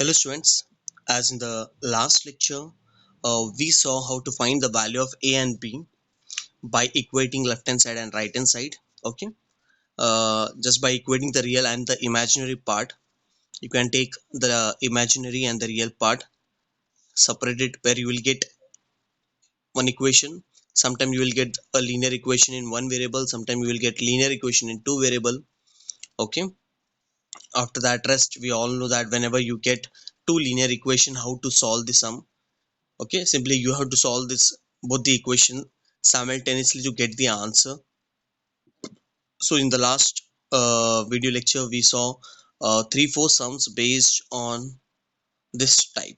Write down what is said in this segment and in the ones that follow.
Hello students, as in the last lecture, we saw how to find the value of a and b by equating left hand side and right hand side. Okay, just by equating the real and the imaginary part, you can take the imaginary and the real part, separate it where you will get one equation. Sometimes you will get a linear equation in one variable, sometimes you will get linear equation in two variable. Okay, after that rest, we all know that whenever you get two linear equation, how to solve the sum. Okay, simply you have to solve this both the equation simultaneously to get the answer. So in the last video lecture we saw 3-4 sums based on this type.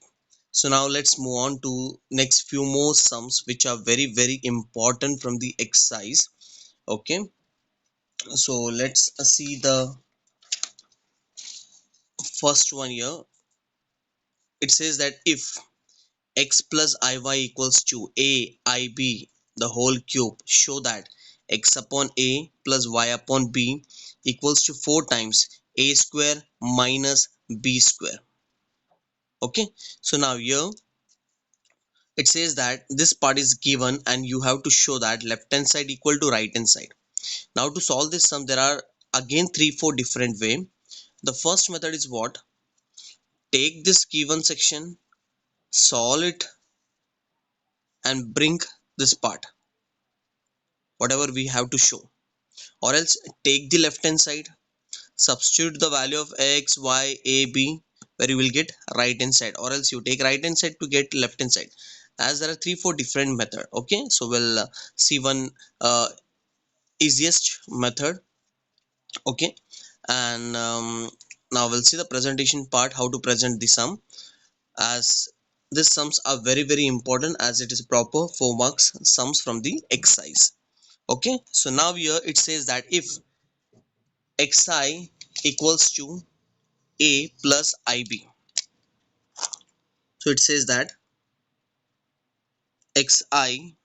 So now let's move on to next few more sums which are very important from the exercise. Okay, so let's see the first one here. It says that if x plus iy equals to a ib the whole cube, show that x upon a plus y upon b equals to 4 times a square minus b square. Okay, so now here it says that this part is given and you have to show that left hand side equal to right hand side. Now to solve this sum there are again 3-4 different way. The first method is what? Take this given section, solve it and bring this part, whatever we have to show, or else take the left hand side, substitute the value of x y a b where you will get right hand side, or else you take right hand side to get left hand side, as there are 3-4 different method. Okay, so we'll see one easiest method. Okay, and now we'll see the presentation part, how to present the sum, as these sums are very important as it is proper 4 marks sums from the exercise. Okay, so now here it says that if xi equals to a plus ib, so it says that xi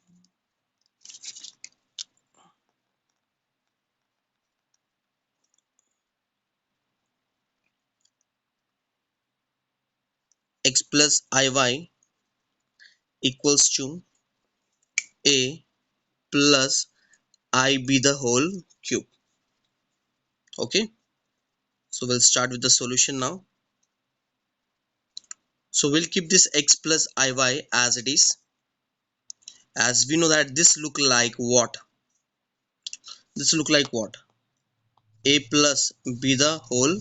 x plus iy equals to a plus ib the whole cube. Okay, so we'll start with the solution now. So we'll keep this x plus iy as it is, as we know that this look like what? This look like what? A plus b the whole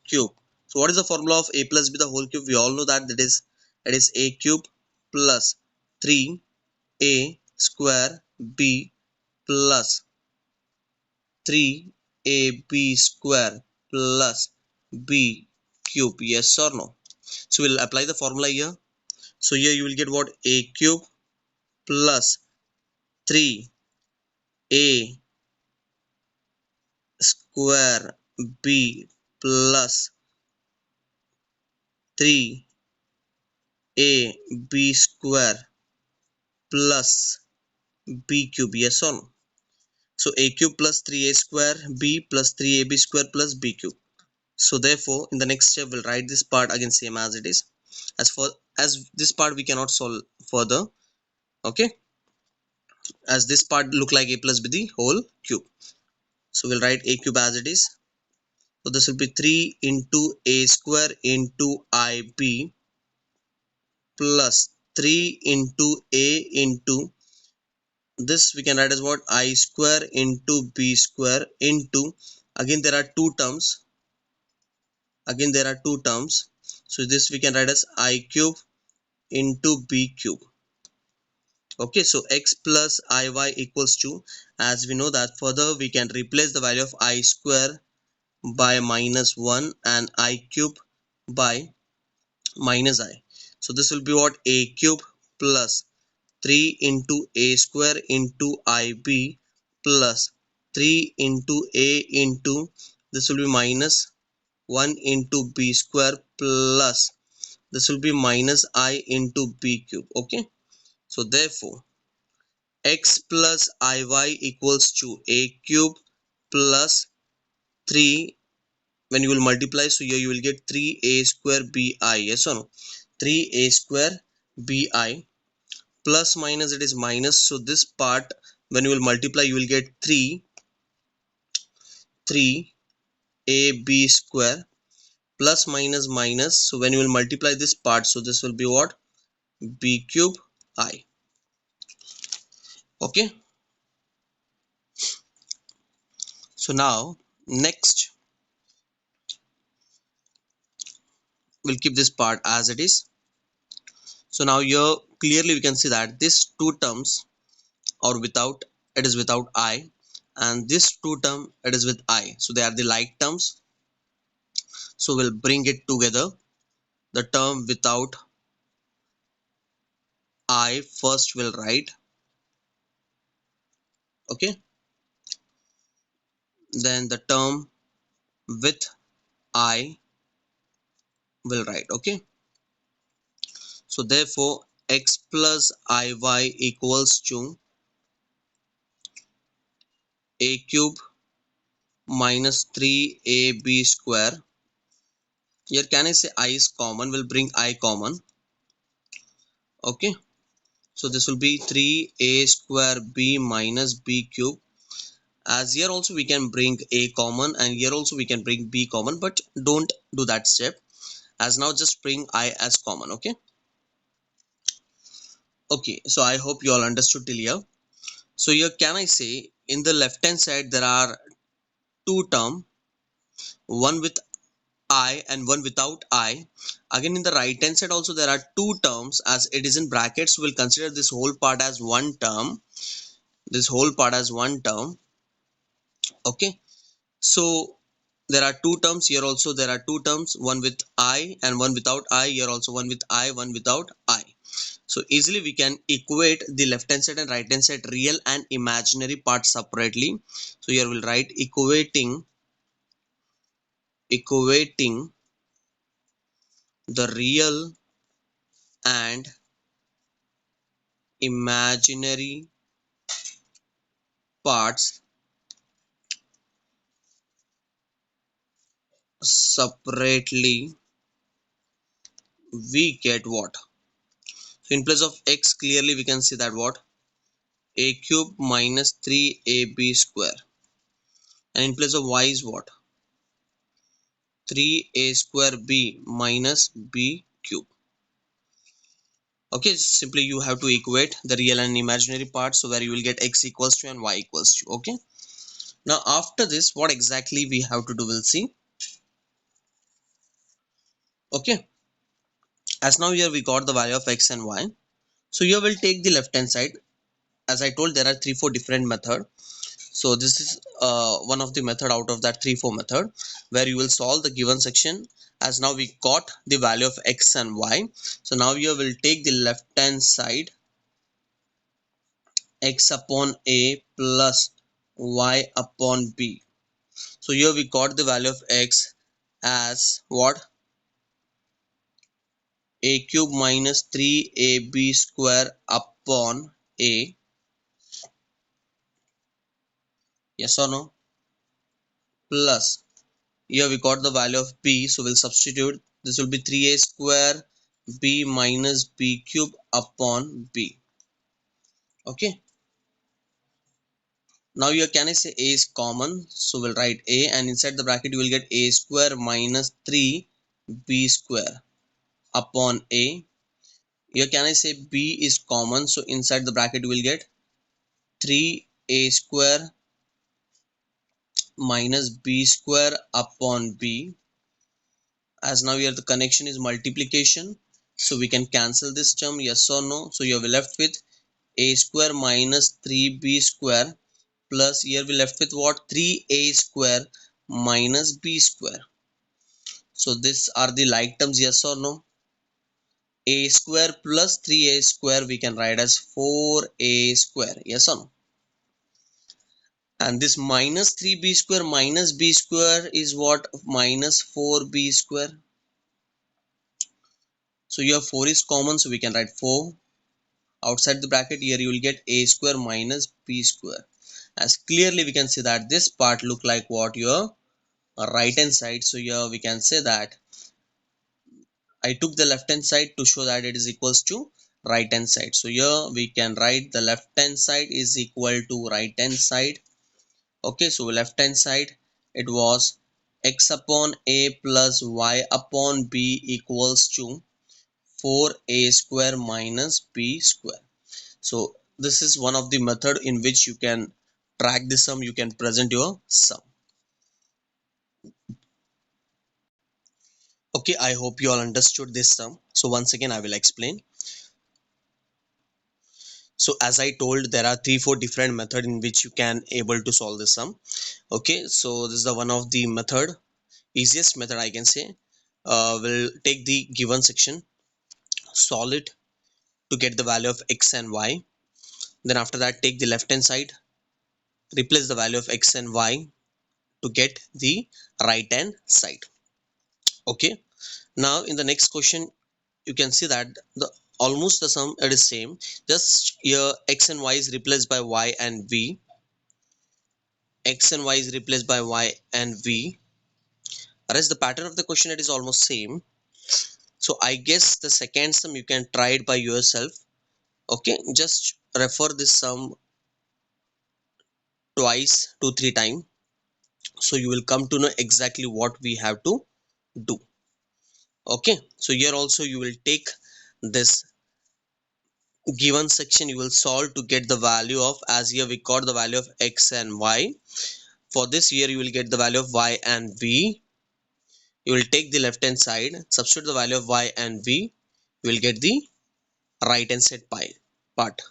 cube. So what is the formula of a plus b the whole cube? We all know that that is a cube plus 3a square b plus 3ab square plus b cube. Yes or no? So we'll apply the formula here. So here you will get what? A cube plus 3a square b plus 3ab square plus b cube. Yes or no? So a cube plus 3a square b plus 3ab square plus b cube. So therefore in the next step we'll write this part again same as it is. As this part we cannot solve further. Okay, as this part look like a plus b the whole cube, so we'll write a cube as it is. So this will be 3 into a square into ib plus 3 into a into this we can write as what? I square into b square into, again there are two terms, so this we can write as I cube into b cube. Okay, so x plus iy equals to, as we know that further we can replace the value of I square by minus 1 and I cube by minus I. So this will be what? A cube plus 3 into a square into ib plus 3 into a into, this will be minus 1 into b square plus this will be minus I into b cube. Okay, so therefore x plus iy equals to a cube plus 3 when you will multiply, so here you will get 3a square bi, yes or no? 3a square bi plus minus, it is minus, so this part when you will multiply you will get 3ab square plus minus minus, so when you will multiply this part, so this will be what? B cube I. Okay, so now next we'll keep this part as it is. So now here clearly we can see that this two terms or without, it is without I, and this two term it is with I, so they are the like terms. So we'll bring it together. The term without I first will write, okay, then the term with I will write, okay. So therefore x plus iy equals to a cube minus 3ab square. Here can I say I is common, will bring I common, okay. So this will be 3a square b minus b cube. As here also we can bring a common and here also we can bring b common, but don't do that step. As now just bring I as common, okay. Okay, so I hope you all understood till here. So here can I say in the left hand side there are two term, one with I and one without I. Again in the right hand side also there are two terms, as it is in brackets, we'll consider this whole part as one term, this whole part as one term, okay. So there are two terms, here also there are two terms, one with I and one without I, here also one with I, one without I. So easily we can equate the left hand side and right hand side real and imaginary parts separately. So here we'll write equating the real and imaginary parts separately, we get what? So in place of x clearly we can see that what? A cube minus 3ab square, and in place of y is what? 3a square b minus b cube. Okay, simply you have to equate the real and imaginary parts, so where you will get x equals to and y equals to, okay. Now after this what exactly we have to do, we'll see. Okay, as now here we got the value of x and y, so here we'll take the left hand side. As I told, there are 3-4 different method, so this is one of the method out of that 3-4 method where you will solve the given section. As now we got the value of x and y, so now here we'll take the left hand side, x upon a plus y upon b. So here we got the value of x as what? A cube minus 3ab square upon a, yes or no, plus here we got the value of b, so we'll substitute, this will be 3a square b minus b cube upon b, okay. Now here can I say a is common, so we'll write a, and inside the bracket you will get a square minus 3b square upon a. Here can I say b is common, so inside the bracket you will get 3a square minus b square upon b. As now here the connection is multiplication, so we can cancel this term, yes or no. So here we left with a square minus 3b square plus here we left with what? 3a square minus b square. So these are the like terms, yes or no. A square plus 3a square we can write as 4a square, yes or no. And this minus 3b square minus b square is what? Minus 4b square. So here 4 is common, so we can write 4 outside the bracket. Here you will get a square minus b square. As clearly we can see that this part look like what? Your right hand side. So here we can say that I took the left hand side to show that it is equals to right hand side. So here we can write the left hand side is equal to right hand side. Okay, so left hand side it was x upon a plus y upon b equals to 4a square minus b square. So this is one of the method in which you can track the sum, you can present your sum. Okay, I hope you all understood this sum. So once again I will explain. So as I told, there are 3-4 different method in which you can able to solve this sum. Okay, so this is the one of the method, easiest method I can say. We'll take the given section, solve it to get the value of x and y. Then after that take the left hand side, replace the value of x and y to get the right hand side. Okay, now in the next question you can see that the almost the sum it is same, just here x and y is replaced by y and v, x and y is replaced by y and v, whereas the pattern of the question it is almost same. So I guess the second sum you can try it by yourself. Okay, just refer this sum twice, 2-3 times, so you will come to know exactly what we have to do. Okay, so here also you will take this given section, you will solve to get the value of, as here we got the value of x and y. For this here you will get the value of y and v. You will take the left hand side, substitute the value of y and v, you will get the right hand side part.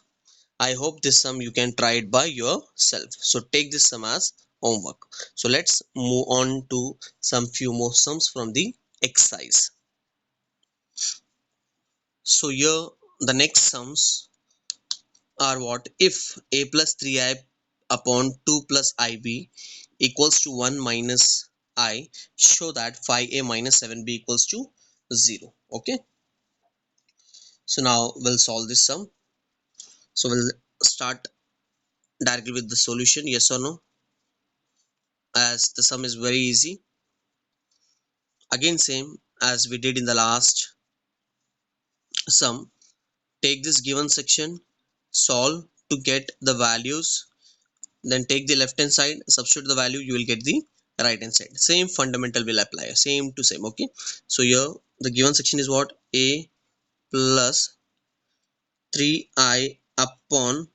I hope this sum you can try it by yourself. So take this sum as homework. So let's move on to some few more sums from the exercise. So here the next sums are what? If a plus 3i upon 2 plus ib equals to 1 minus I, show that 5a minus 7b equals to 0. Okay, so now we'll solve this sum. So we'll start directly with the solution, yes or no, as the sum is very easy. Again same as we did in the last sum, take this given section, solve to get the values, then take the left hand side, substitute the value, you will get the right hand side. Same fundamental will apply, same to same. Okay, so here the given section is what? A plus 3i upon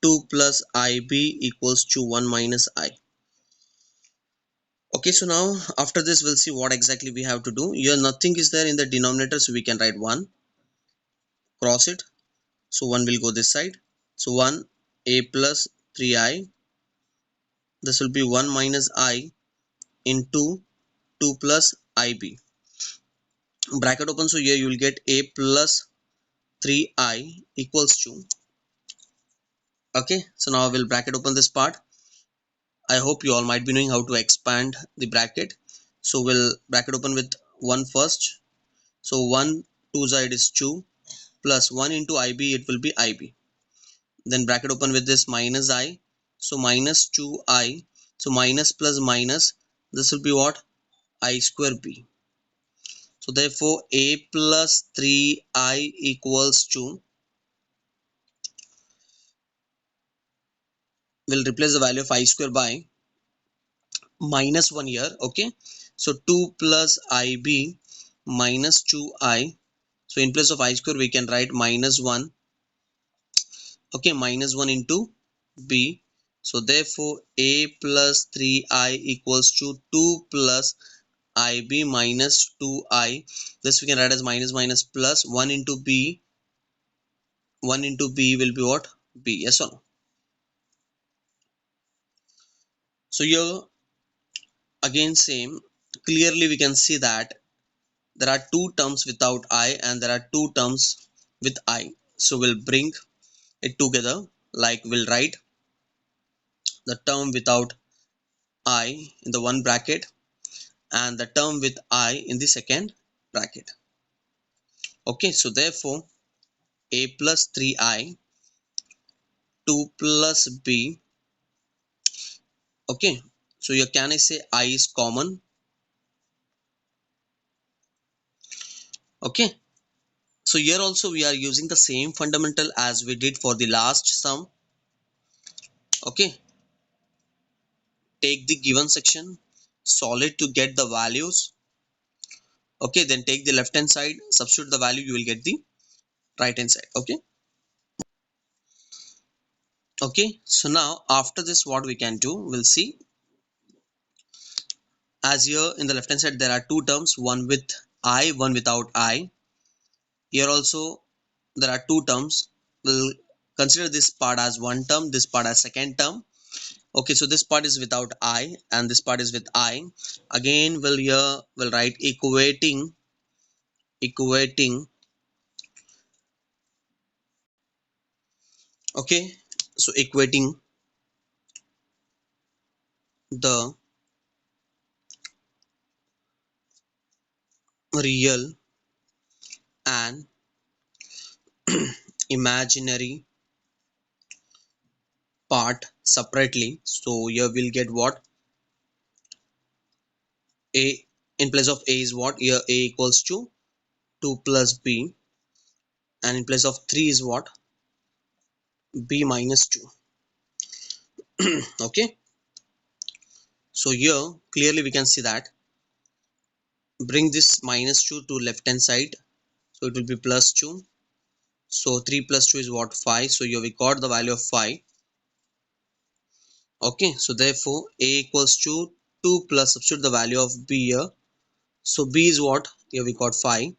2 plus ib equals to 1 minus I. Okay, so now after this we'll see what exactly we have to do. Here nothing is there in the denominator, so we can write 1, cross it, so 1 will go this side. So 1 a plus 3i, this will be 1 minus I into 2 plus ib, bracket open. So here you will get a plus 3i equals to, okay, so now I will bracket open this part. I hope you all might be knowing how to expand the bracket. So we'll bracket open with 1 first. So 1 2 side is 2 plus 1 into ib, it will be ib. Then bracket open with this minus I, so minus 2i, so minus plus minus, this will be what? I square b. So therefore a plus 3i equals to, will replace the value of I square by minus 1 here. Okay, so 2 plus ib minus 2i, so in place of I square we can write minus 1. Okay, minus 1 into b. So therefore a plus 3i equals to 2 plus ib minus 2i. This we can write as minus minus plus 1 into b. 1 into b will be what? B. Yes or no? So here again same, clearly we can see that there are two terms without I and there are two terms with I. So we'll bring it together, like we'll write the term without I in the one bracket and the term with I in the second bracket. Okay, so therefore a plus 3i, 2 plus b. Okay, So here can I say I is common? Okay. So here also we are using the same fundamental as we did for the last sum. Okay. Take the given section, solve it to get the values. Okay. Then take the left hand side, substitute the value, you will get the right hand side. Okay. Okay. So now after this, what we can do, we'll see. As here in the left hand side, there are two terms, one with I, one without I. Here also there are two terms. We'll consider this part as one term, this part as second term. Okay, so this part is without I and this part is with I. Again, we'll write equating. Okay, so equating the real and imaginary part separately. So here we'll get what? A in place of A is what? Here A equals to 2 plus B, and in place of 3 is what? B minus 2. Okay, so here clearly we can see that bring this minus 2 to left hand side, so it will be plus 2. So 3 plus 2 is what? 5. So here we got the value of 5. Okay, so therefore A equals to 2 plus substitute the value of B here. So B is what? Here we got 5.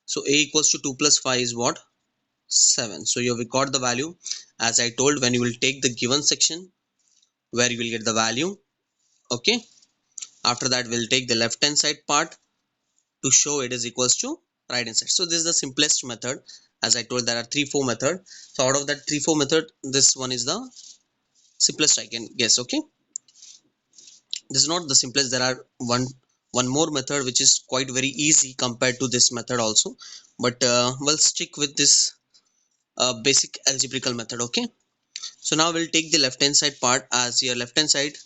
So A equals to 2 plus 5 is what? 7. So here we got the value. As I told, when you will take the given section where you will get the value. Okay, after that we'll take the left hand side part to show it is equals to right hand side. So this is the simplest method. As I told, there are 3-4 method. So out of that 3-4 method, this one is the simplest I can guess. Okay, this is not the simplest. There are one more method which is quite very easy compared to this method also, but we'll stick with this basic algebraical method. Okay, so now we'll take the left hand side part. As your left hand side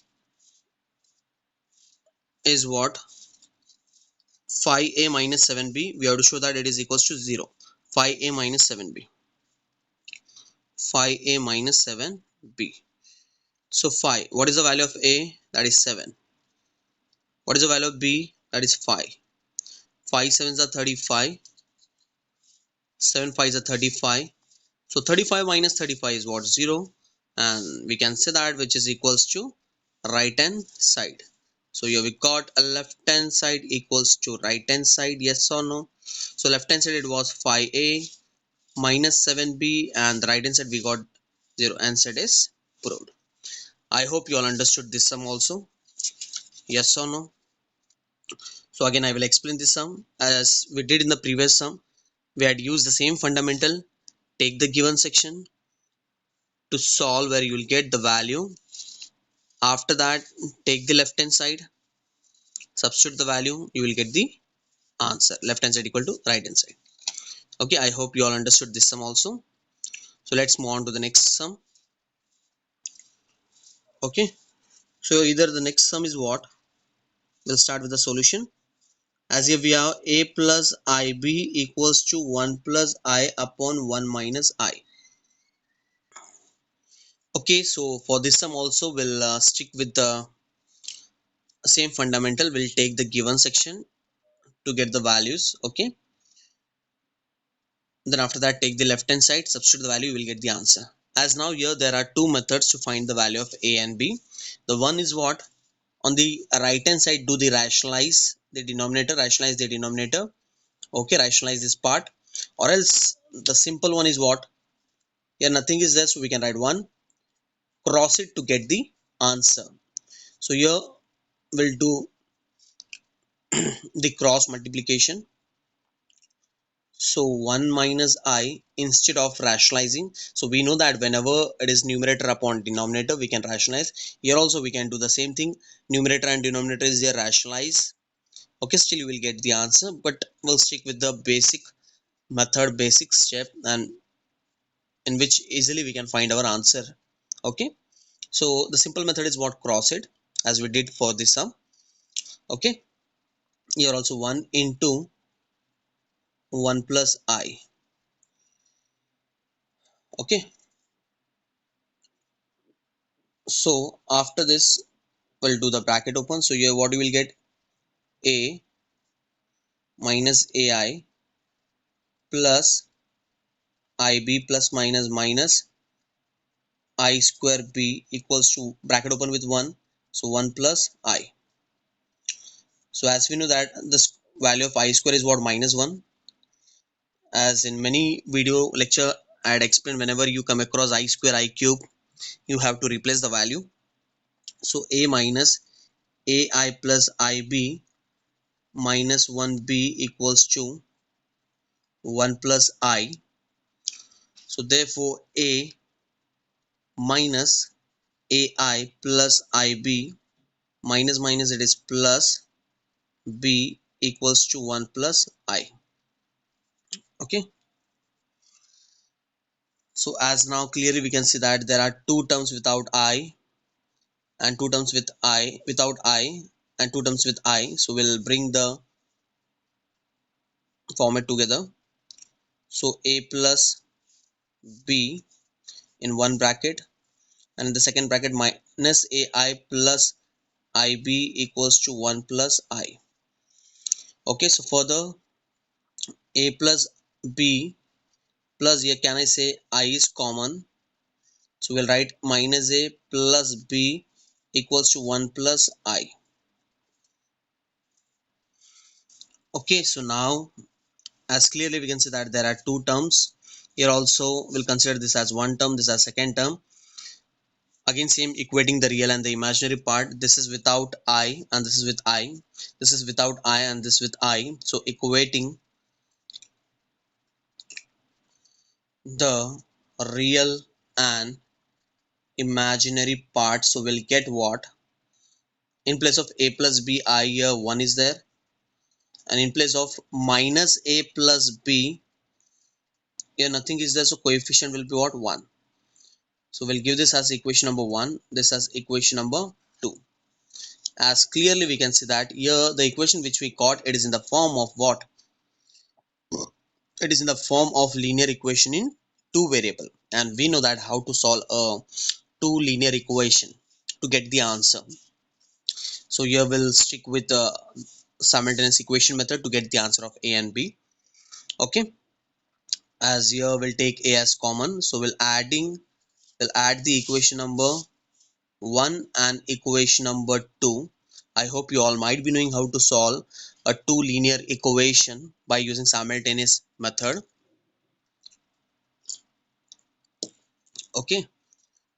is what? 5a minus 7b. We have to show that it is equals to 0. 5a minus 7b. 5a minus 7b. So 5, what is the value of a? That is 7. What is the value of b? That is 5. 5 sevens are 35. 7 5s are 35. So 35 minus 35 is what? 0. And we can say that which is equals to right hand side. So here we got a left hand side equals to right hand side. Yes or no? So left hand side it was 5a minus 7b, and the right hand side we got 0. Answer is proved. I hope you all understood this sum also. Yes or no? So again I will explain this sum as we did in the previous sum. We had used the same fundamental. Take the given section to solve where you will get the value. After that, take the left hand side, substitute the value, you will get the answer. Left hand side equal to right hand side. Okay, I hope you all understood this sum also. So let's move on to the next sum. Okay, so either the next sum is what? We'll start with the solution. As here we have a plus ib equals to 1 plus I upon 1 minus I. Okay, so for this sum also we'll stick with the same fundamental. We'll take the given section to get the values. Okay, then after that take the left hand side, substitute the value, you will get the answer. As now here there are two methods to find the value of a and b. The one is what? On the right hand side, do the rationalize the denominator, okay, rationalize this part. Or else the simple one is what? Here nothing is there, so we can write 1, cross it to get the answer. So here we'll do the cross multiplication. So 1 minus I instead of rationalizing. So we know that whenever it is numerator upon denominator, we can rationalize. Here also we can do the same thing. Numerator and denominator is there, rationalize. Okay, still you will get the answer, but we'll stick with the basic method, basic step, and in which easily we can find our answer. Okay, so the simple method is what? Cross it. as we did for the sum. Okay, here also 1 into 1 plus I. Okay, so after this we'll do the bracket open. So here what you will get, a minus ai plus ib plus minus minus I square b equals to bracket open with 1, so 1 plus I. So as we know that this value of I square is what, minus 1. As in many video lecture I had explained, whenever you come across I square I cube, you have to replace the value. So a minus ai plus ib minus 1b equals to 1 plus I. So therefore a minus ai plus ib minus minus it is plus b equals to 1 plus I. Okay, so as now clearly we can see that there are two terms without I and two terms with I without I and two terms with I. So we'll bring the format together. So a plus b in one bracket, and in the second bracket minus ai plus ib equals to 1 plus I. Okay, so further a plus b plus, here can I say I is common, so we'll write minus a plus b equals to 1 plus I. Okay, so now as clearly we can see that there are two terms. Here also we'll consider this as one term, this as second term. Again same, equating the real and the imaginary part. This is without I and this is with I. This is without I and this with I. So equating the real and imaginary part. So we'll get what? In place of a plus b, I here 1 is there. And in place of minus a plus b, here nothing is there. So coefficient will be what? 1. So we'll give this as equation number 1, this as equation number 2. As clearly we can see that here the equation which we got, it is in the form of what? It is in the form of linear equation in two variable, and we know that how to solve a two linear equation to get the answer. So here we'll stick with the simultaneous equation method to get the answer of a and b. Okay, as here we'll take a as common, so we'll add the equation number 1 and equation number 2. I hope you all might be knowing how to solve a two linear equation by using simultaneous method. Okay,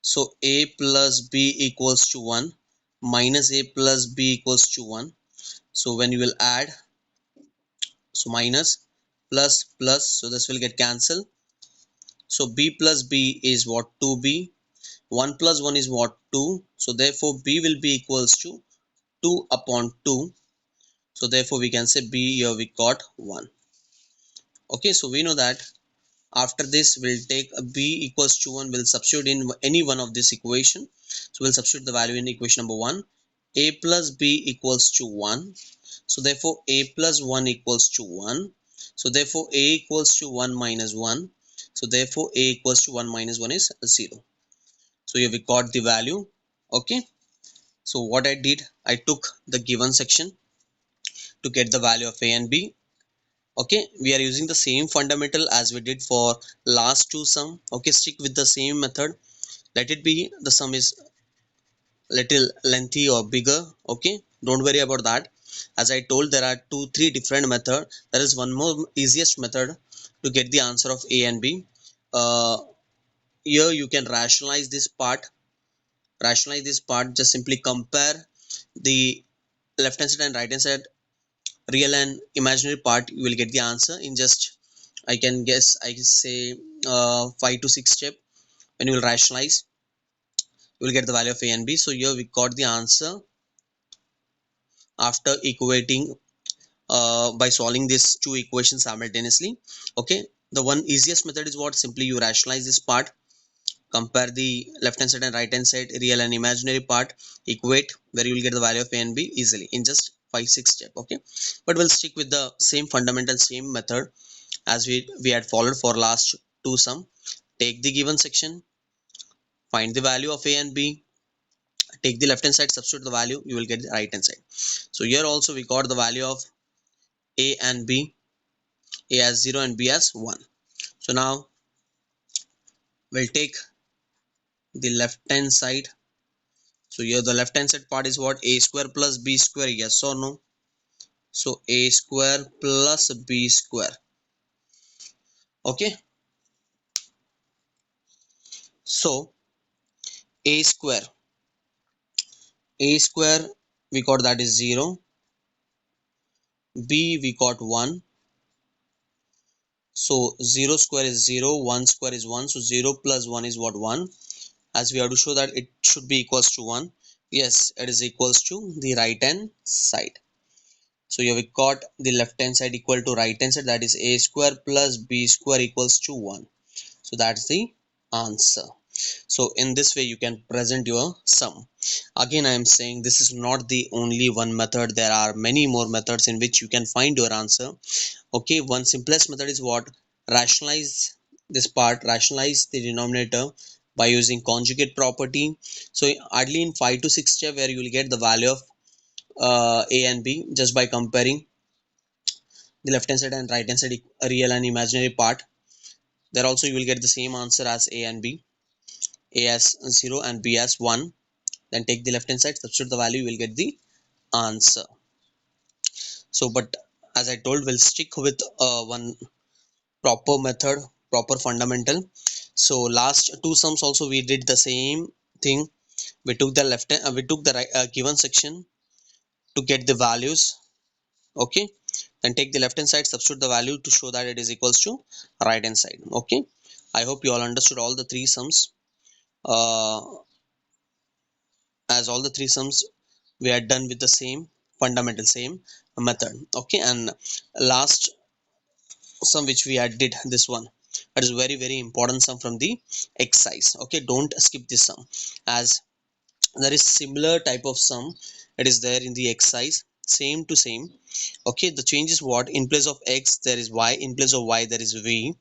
so a plus b equals to 1 minus a plus b equals to 1. So when you will add, so minus plus plus, so this will get cancelled. So b plus b is what? 2b. 1 plus 1 is what? 2. So therefore b will be equals to 2 upon 2. So therefore we can say b, here we got 1. Okay, so we know that after this we'll take a b equals to 1, we'll substitute in any one of this equation. So we'll substitute the value in equation number 1. A plus b equals to 1. So therefore a plus 1 equals to 1. So therefore a equals to 1 minus 1. So therefore a equals to 1 minus 1 is 0. So here we got the value. Okay, so what I did, I took the given section to get the value of a and b. Okay, we are using the same fundamental as we did for last two sum. Okay, stick with the same method. Let it be the sum is little lengthy or bigger. Okay, don't worry about that. As I told, there are three different method. There is one more easiest method to get the answer of a and b. uh, Here you can rationalize this part. Just simply compare the left hand side and right hand side, real and imaginary part. You will get the answer in just, I can guess, I say 5 to 6 step. When you will rationalize, you will get the value of a and b. So here we got the answer after equating by solving these two equations simultaneously. Okay, the one easiest method is what? Simply you rationalize this part compare the left hand side and right hand side, real and imaginary part, equate, where you will get the value of a and b easily in just 5-6 step. Okay, but we'll stick with the same fundamental, same method as we had followed for last two sum. Take the given section, find the value of a and b, take the left hand side, substitute the value, you will get the right hand side. So here also we got the value of a and b, a as 0 and b as 1. So now we'll take the left hand side. So here the left hand side part is what? A square plus b square, yes or no? So a square plus b square. Okay, so a square, we got that is 0, b we got 1. So 0 square is 0, 1 square is 1, so 0 plus 1 is what? 1. As we have to show that it should be equals to 1. Yes, it is equals to the right hand side. So here we got the left hand side equal to right hand side, that is a square plus b square equals to 1. So that's the answer. So in this way you can present your sum. Again, I am saying this is not the only one method. There are many more methods in which you can find your answer. Okay, one simplest method is what? Rationalize this part, rationalize the denominator by using conjugate property. So ideally in 5 to 6 step, where you will get the value of a and b just by comparing the left hand side and right hand side, real and imaginary part. There also you will get the same answer as a and b, a as 0 and b as 1. Then take the left hand side, substitute the value, you will get the answer. So but as I told, we'll stick with one proper method, proper fundamental. So last two sums also we did the same thing. We took the we took the right, given section to get the values. Okay, then take the left hand side, substitute the value to show that it is equals to right hand side. Okay, I hope you all understood all the three sums. uh, as all the three sums we are done with the same fundamental, same method. Okay, and last sum which we had did, this one, that is very important sum from the exercise. Okay, don't skip this sum, as there is similar type of sum that is there in the exercise, same to same. Okay, the change is what? In place of x there is y, in place of y there is v.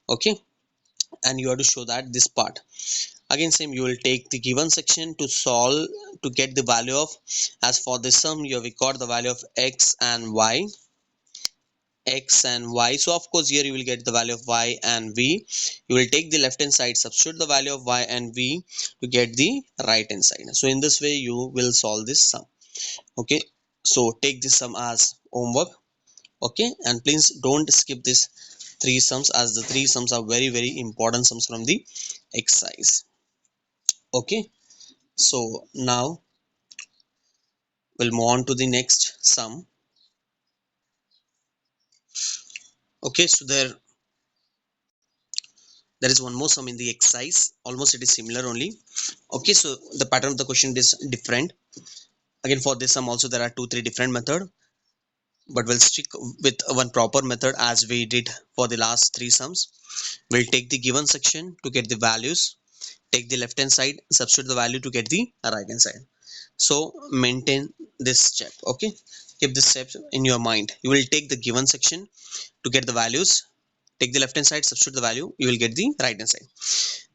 Okay, and you have to show that this part. Again same, you will take the given section to solve to get the value of, as for this sum you have got the value of x and y, x and y. So of course here you will get the value of y and v. You will take the left hand side, substitute the value of y and v to get the right hand side. So in this way you will solve this sum. Okay, so take this sum as homework. Okay, and please don't skip this three sums, as the three sums are very important sums from the exercise. Okay, so now we'll move on to the next sum. Okay, so there is one more sum in the exercise, almost it is similar only. Okay, so the pattern of the question is different. Again for this sum also there are 2-3 different method, but we'll stick with one proper method as we did for the last three sums. We'll take the given section to get the values, take the left hand side, substitute the value to get the right hand side. So maintain this step. Okay, keep this step in your mind. You will take the given section to get the values, take the left hand side, substitute the value, you will get the right hand side.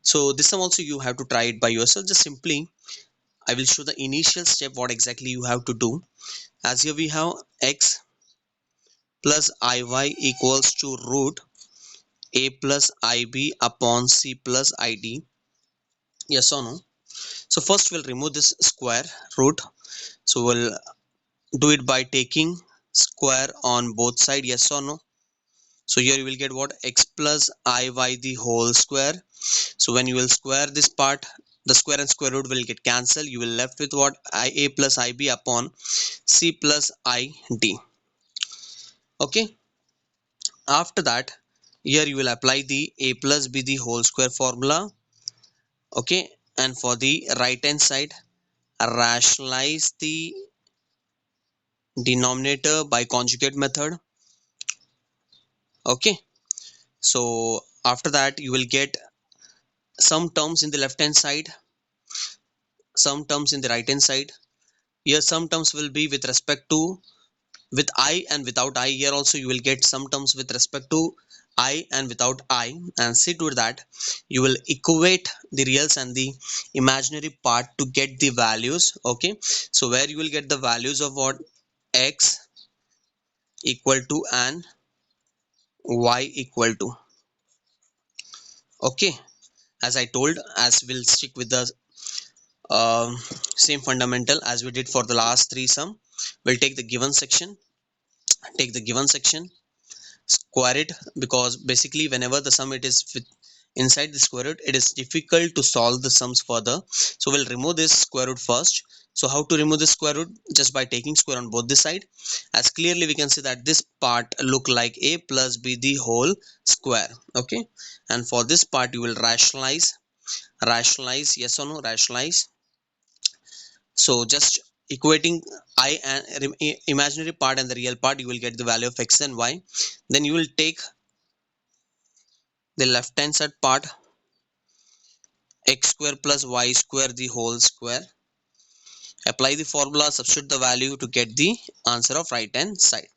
So this time also you have to try it by yourself. Just simply I will show the initial step what exactly you have to do. As here we have x plus iy equals to root a plus ib upon c plus id, yes or no? So first we'll remove this square root. So we'll do it by taking square on both sides, yes or no? So here you will get what? X plus iy the whole square. So when you will square this part, the square and square root will get cancelled. You will left with what? Ia plus ib upon c plus id. Okay, after that here you will apply the a plus b the whole square formula. Okay, and for the right hand side, rationalize the denominator by conjugate method. Okay, so after that you will get some terms in the left hand side, some terms in the right hand side. Here some terms will be with respect to with I and without I. Here also you will get some terms with respect to I and without I, and see to that you will equate the reals and the imaginary part to get the values. Okay, so where you will get the values of what? X equal to and y equal to. Okay, as I told, as we'll stick with the same fundamental as we did for the last three sum. We'll take the given section, square it, because basically whenever the sum it is with inside the square root, it is difficult to solve the sums further. So we'll remove this square root first. So how to remove this square root? Just by taking square on both the side. As clearly we can see that this part look like a plus b the whole square. Okay, and for this part you will rationalize, yes or no, rationalize. So just equating I and imaginary part and the real part, you will get the value of x and y. Then you will take the left hand side part, x square plus y square the whole square. Apply the formula, substitute the value to get the answer of right hand side.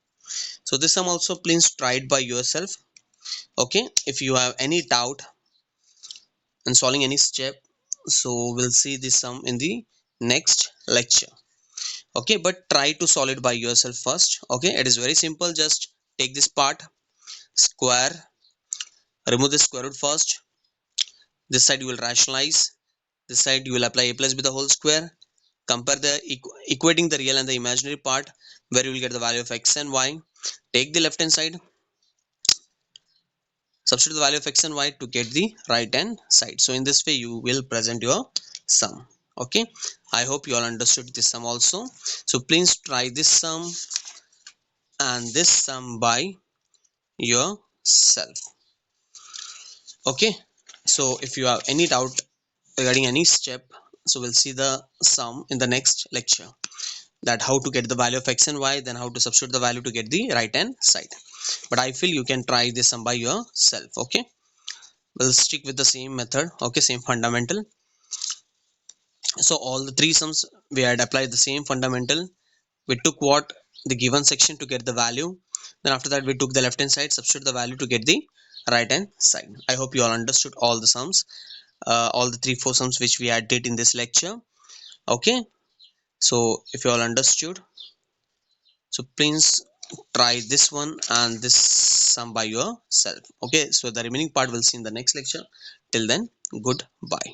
So this sum also please try it by yourself. Okay, if you have any doubt in solving any step, so we'll see this sum in the next lecture. Okay, but try to solve it by yourself first. Okay, it is very simple. Just take this part, square, remove the square root first. This side you will rationalize, this side you will apply a plus b the whole square. Compare the equating the real and the imaginary part, where you will get the value of x and y. Take the left hand side, substitute the value of x and y to get the right hand side. So in this way you will present your sum. Okay, I hope you all understood this sum also. So please try this sum and this sum by yourself. Okay, so if you have any doubt regarding any step, so we'll see the sum in the next lecture, that how to get the value of x and y, then how to substitute the value to get the right hand side. But I feel you can try this sum by yourself. Okay, we'll stick with the same method. Okay, same fundamental. So all the three sums we had applied the same fundamental. We took what? The given section to get the value. Then after that we took the left hand side, substitute the value to get the right hand side. I hope you all understood all the sums, all the 3-4 sums which we had did in this lecture. Okay, so if you all understood, so please try this one and this sum by yourself. Okay, so the remaining part we'll see in the next lecture. Till then, goodbye.